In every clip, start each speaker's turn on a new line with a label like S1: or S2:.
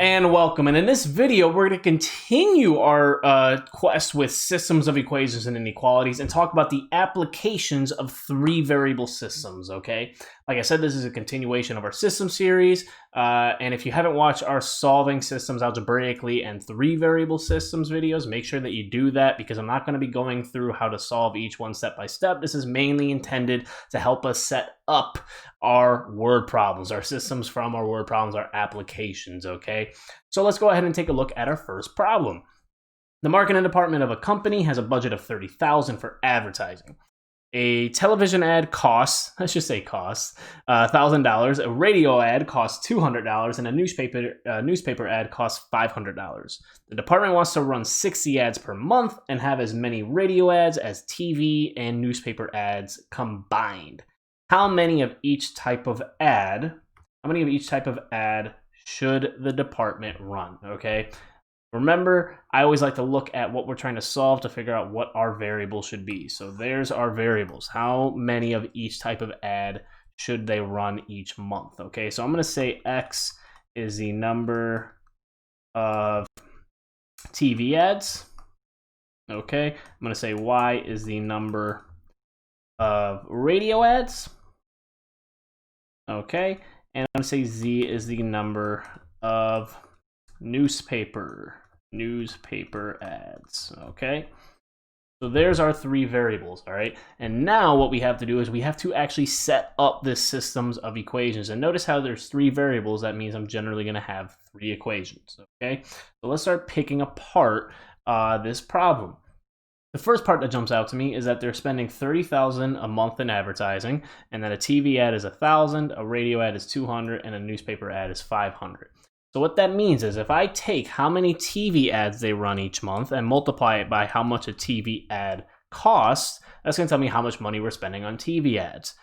S1: and welcome. And in this video, we're going to continue our quest with systems of equations and inequalities and talk about the applications of three variable systems, okay? Like I said, this is a continuation of our system series. And if you haven't watched our solving systems algebraically and three variable systems videos, make sure that you do that because I'm not going to be going through how to solve each one step by step. This is mainly intended to help us set up our word problems, our systems from our word problems, our applications, okay? So let's go ahead and take a look at our first problem. The marketing department of a company has a budget of $30,000 for advertising. A television ad costs, let's just say costs, $1,000. A radio ad costs $200, and a newspaper ad costs $500. The department wants to run 60 ads per month and have as many radio ads as TV and newspaper ads combined. How many of each type of ad should the department run? Okay. Remember, I always like to look at what we're trying to solve to figure out what our variable should be. So there's our variables. How many of each type of ad should they run each month? Okay, so I'm going to say X is the number of TV ads. Okay, I'm going to say Y is the number of radio ads. Okay, and I'm going to say Z is the number of newspaper ads. Okay, so there's our three variables. All right, and now what we have to do is we have to actually set up this systems of equations. And notice how there's three variables. That means I'm generally going to have three equations. Okay, so let's start picking apart this problem. The first part that jumps out to me is that they're spending $30,000 a month in advertising, and that a TV ad is $1,000, a radio ad is $200, and a newspaper ad is $500. So what that means is if I take how many TV ads they run each month and multiply it by how much a TV ad costs, that's going to tell me how much money we're spending on TV ads.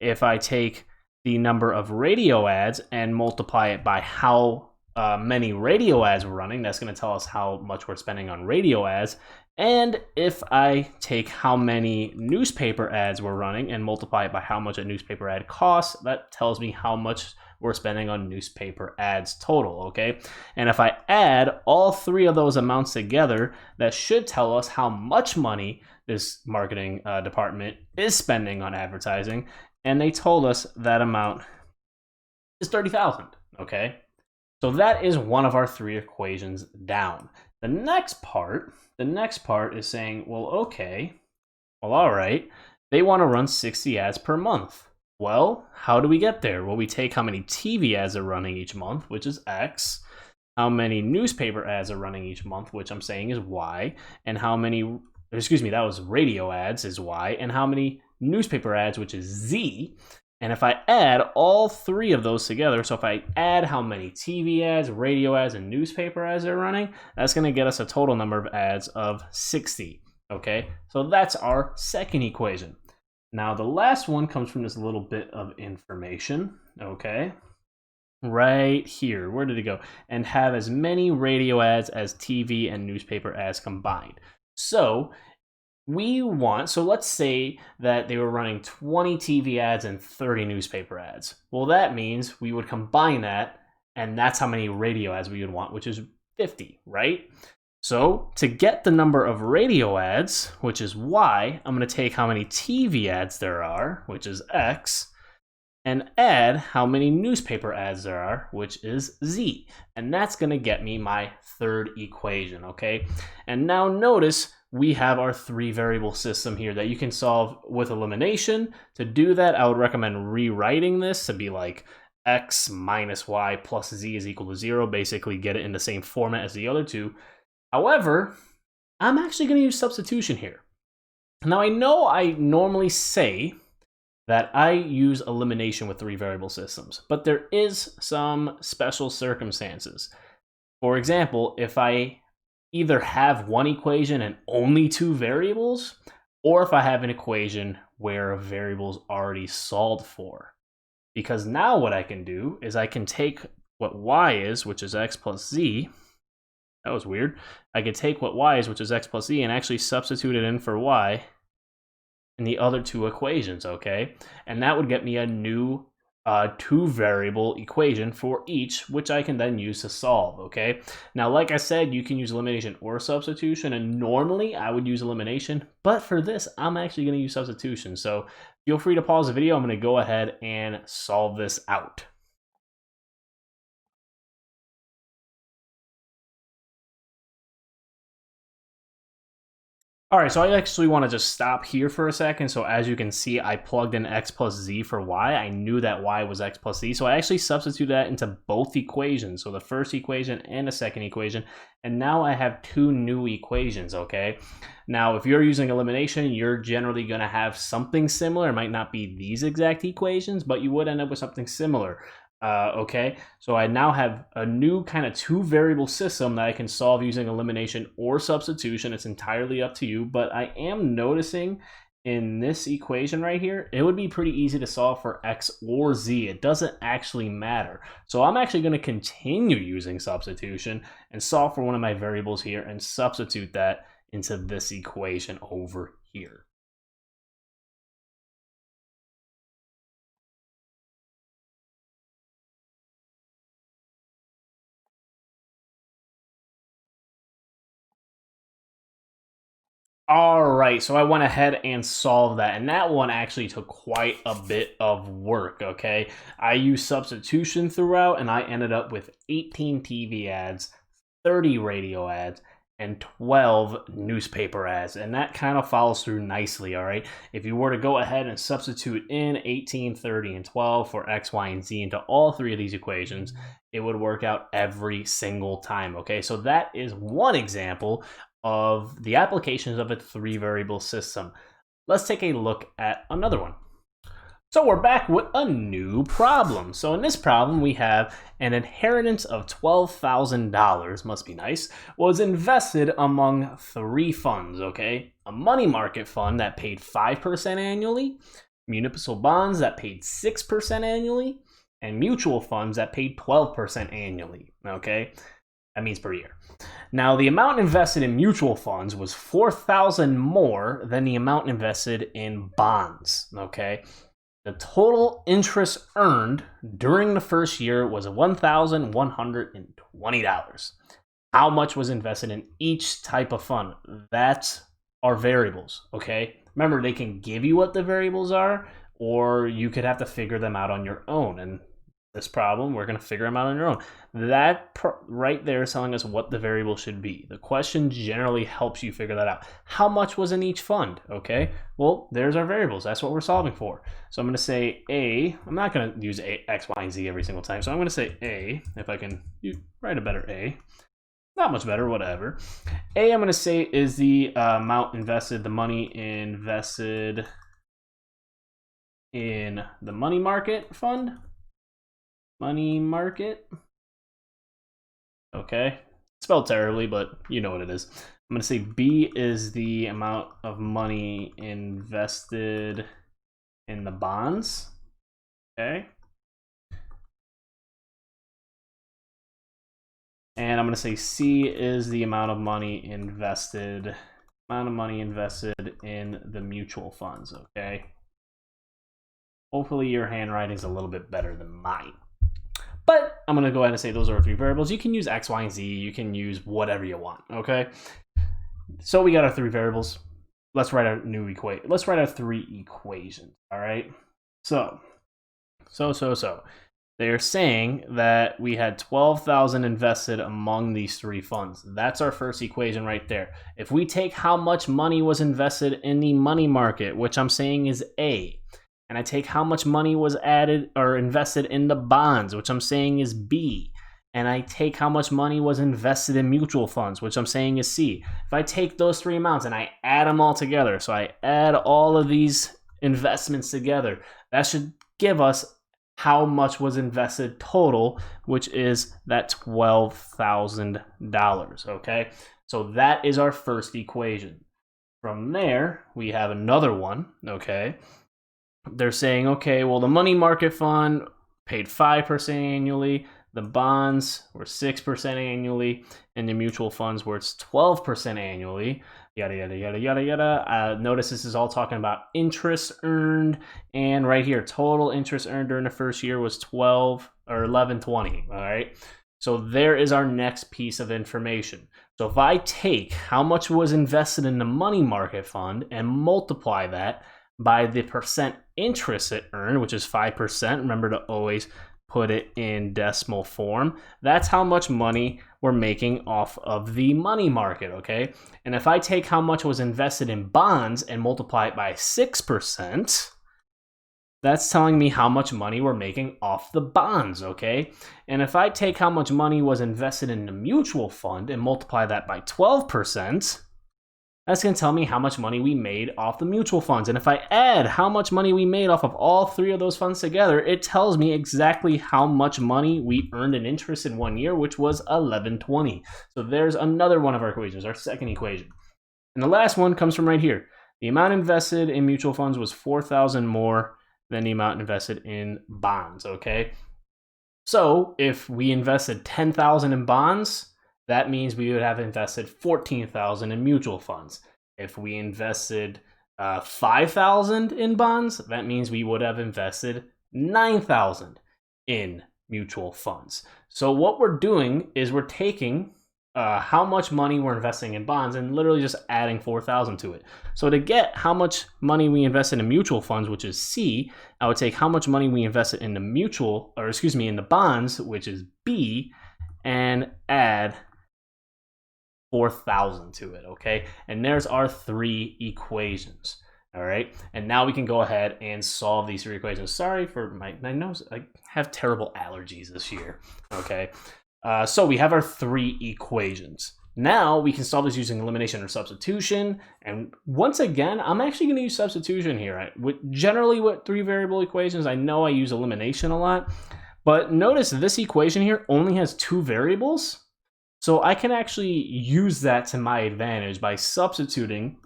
S1: If I take the number of radio ads and multiply it by how many radio ads we're running, that's going to tell us how much we're spending on radio ads. And if I take how many newspaper ads we're running and multiply it by how much a newspaper ad costs, that tells me how much we're spending on newspaper ads total, okay? And if I add all three of those amounts together, that should tell us how much money this marketing department is spending on advertising. And they told us that amount is $30,000, okay? So that is one of our three equations down. The next part is saying, well, okay, well, all right, they want to run 60 ads per month. Well, how do we get there? Well, we take how many TV ads are running each month, which is X, how many newspaper ads are running each month, which I'm saying is Y, and how many, that was radio ads is Y, and how many newspaper ads, which is Z. And if I add all three of those together, so if I add how many TV ads, radio ads, and newspaper ads are running, that's going to get us a total number of ads of 60. Okay, so that's our second equation. Now, the last one comes from this little bit of information, okay? Right here, where did it go? And have as many radio ads as TV and newspaper ads combined. So let's say that they were running 20 TV ads and 30 newspaper ads. Well, that means we would combine that, and that's how many radio ads we would want, which is 50, right? So to get the number of radio ads, which is Y, I'm going to take how many TV ads there are, which is X, and add how many newspaper ads there are, which is Z. And that's going to get me my third equation, okay? And now notice we have our three variable system here that you can solve with elimination. To do that, I would recommend rewriting this to be like X minus Y plus Z is equal to 0, basically get it in the same format as the other two. However, I'm actually going to use substitution here. Now, I know I normally say that I use elimination with three variable systems, but there is some special circumstances. For example, if I either have one equation and only two variables, or if I have an equation where a variable is already solved for. Because now what I can do is I can take what Y is, which is X plus Z. That was weird. I could take what Y is, which is X plus Z, and actually substitute it in for Y in the other two equations, okay? And that would get me a new two variable equation for each, which I can then use to solve, okay? Now, like I said, you can use elimination or substitution, and normally I would use elimination, but for this, I'm actually gonna use substitution. So feel free to pause the video. I'm gonna go ahead and solve this out. All right, so I actually want to just stop here for a second. So as you can see, I plugged in x plus z for y. I knew that y was x plus z. So I actually substituted that into both equations. So the first equation and the second equation. And now I have two new equations, okay? Now, if you're using elimination, you're generally going to have something similar. It might not be these exact equations, but you would end up with something similar. Okay, so I now have a new kind of two variable system that I can solve using elimination or substitution. It's entirely up to you, but I am noticing in this equation right here, it would be pretty easy to solve for x or z. It doesn't actually matter. So I'm actually going to continue using substitution and solve for one of my variables here and substitute that into this equation over here. All right, so I went ahead and solved that, and that one actually took quite a bit of work, okay? I used substitution throughout, and I ended up with 18 TV ads, 30 radio ads, and 12 newspaper ads, and that kind of follows through nicely, all right? If you were to go ahead and substitute in 18, 30, and 12 for x, y, and z into all three of these equations, it would work out every single time, okay? So that is one example of the applications of a three variable system. Let's take a look at another one. So we're back with a new problem. So in this problem, we have an inheritance of $12,000, must be nice, was invested among three funds, okay? A money market fund that paid 5% annually, municipal bonds that paid 6% annually, and mutual funds that paid 12% annually, okay? That means per year. Now, the amount invested in mutual funds was $4,000 more than the amount invested in bonds, okay? The total interest earned during the first year was $1,120. How much was invested in each type of fund? That's our variables, okay? Remember, they can give you what the variables are, or you could have to figure them out on your own. And this problem, we're going to figure them out on your own. That right there is telling us what the variable should be. The question generally helps you figure that out. How much was in each fund? Okay, well, there's our variables. That's what we're solving for. So I'm going to say A. I'm not going to use A, X, Y, and Z every single time. So I'm going to say A, if I can write a better A. Not much better, whatever. A, I'm going to say, is the amount invested, the money invested in the money market fund. Money market. Okay, spelled terribly, but you know what it is. I'm going to say B is the amount of money invested in the bonds. Okay. And I'm going to say C is the amount of money invested in the mutual funds. Okay. Hopefully your handwriting is a little bit better than mine. But I'm going to go ahead and say those are our three variables. You can use X, Y, and Z. You can use whatever you want, okay? So we got our three variables. Let's write our new equation. Let's write our three equations, all right? So. They're saying that we had $12,000 invested among these three funds. That's our first equation right there. If we take how much money was invested in the money market, which I'm saying is A, and I take how much money was added or invested in the bonds, which I'm saying is B, and I take how much money was invested in mutual funds, which I'm saying is C. If I take those three amounts and I add them all together, so I add all of these investments together, that should give us how much was invested total, which is that $12,000, okay? So that is our first equation. From there, we have another one, okay? They're saying, okay, well, the money market fund paid 5% annually, the bonds were 6% annually, and the mutual funds were 12% annually. yada, yada, yada, yada, yada. Notice this is all talking about interest earned. And right here, total interest earned during the first year was 1120, all right? So there is our next piece of information. So if I take how much was invested in the money market fund and multiply that by the percent interest it earned, which is 5%, remember to always put it in decimal form, that's how much money we're making off of the money market, okay? And if I take how much was invested in bonds and multiply it by 6%, that's telling me how much money we're making off the bonds, okay? And if I take how much money was invested in the mutual fund and multiply that by 12%, that's going to tell me how much money we made off the mutual funds. And if I add how much money we made off of all three of those funds together, it tells me exactly how much money we earned in interest in 1 year, which was 1120. So there's another one of our equations, our second equation. And the last one comes from right here. The amount invested in mutual funds was 4,000 more than the amount invested in bonds, okay? So if we invested 10,000 in bonds, that means we would have invested 14,000 in mutual funds. If we invested 5,000 in bonds, that means we would have invested 9,000 in mutual funds. So what we're doing is we're taking how much money we're investing in bonds and literally just adding 4,000 to it. So to get how much money we invested in mutual funds, which is C, I would take how much money we invested in the in the bonds, which is B, and add 4,000 to it, okay? And there's our three equations, all right? And now we can go ahead and solve these three equations. Sorry for my nose. I have terrible allergies this year, okay? So we have our three equations. Now we can solve this using elimination or substitution. And once again, I'm actually going to use substitution here. Generally with three variable equations, I know I use elimination a lot. But notice this equation here only has two variables. So I can actually use that to my advantage by substituting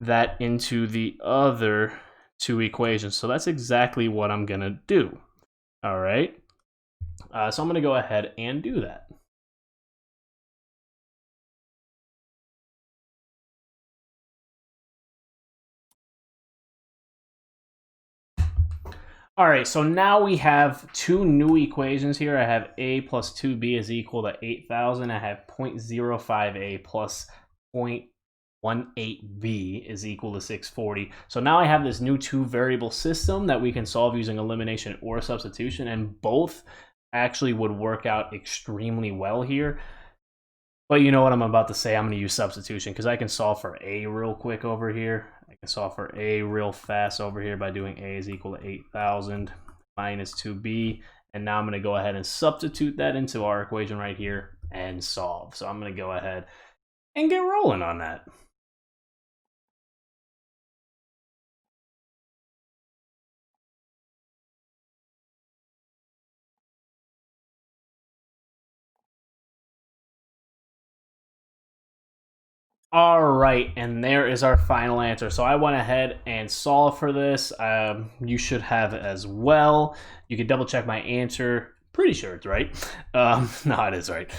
S1: that into the other two equations. So that's exactly what I'm going to do. All right. So I'm going to go ahead and do that. All right, so now we have two new equations here. I have a plus 2b is equal to 8,000. I have 0.05a plus 0.18b is equal to 640. So now I have this new two variable system that we can solve using elimination or substitution, and both actually would work out extremely well here. But you know what I'm about to say, I'm going to use substitution because I can solve for a real quick over here. I can solve for a real fast over here by doing a is equal to 8,000 minus 2b. And now I'm going to go ahead and substitute that into our equation right here and solve. So I'm going to go ahead and get rolling on that. All right, and there is our final answer. So I went ahead and solved for this. You should have as well. You can double check my answer. Pretty sure it's right. No, it is right.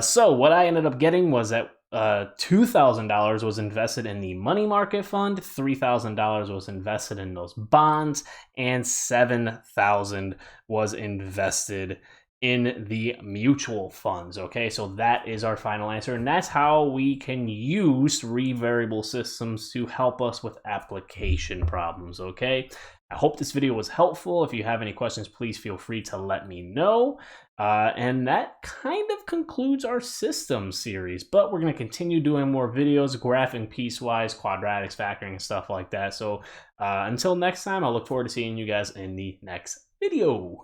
S1: So what I ended up getting was that $2,000 was invested in the money market fund, $3,000 was invested in those bonds, and $7,000 was invested in the mutual funds. Okay, so that is our final answer, and that's how we can use three variable systems to help us with application problems. Okay, I hope this video was helpful. If you have any questions, please feel free to let me know. And that kind of concludes our system series, but we're going to continue doing more videos, graphing piecewise, quadratics, factoring, and stuff like that. So until next time, I look forward to seeing you guys in the next video.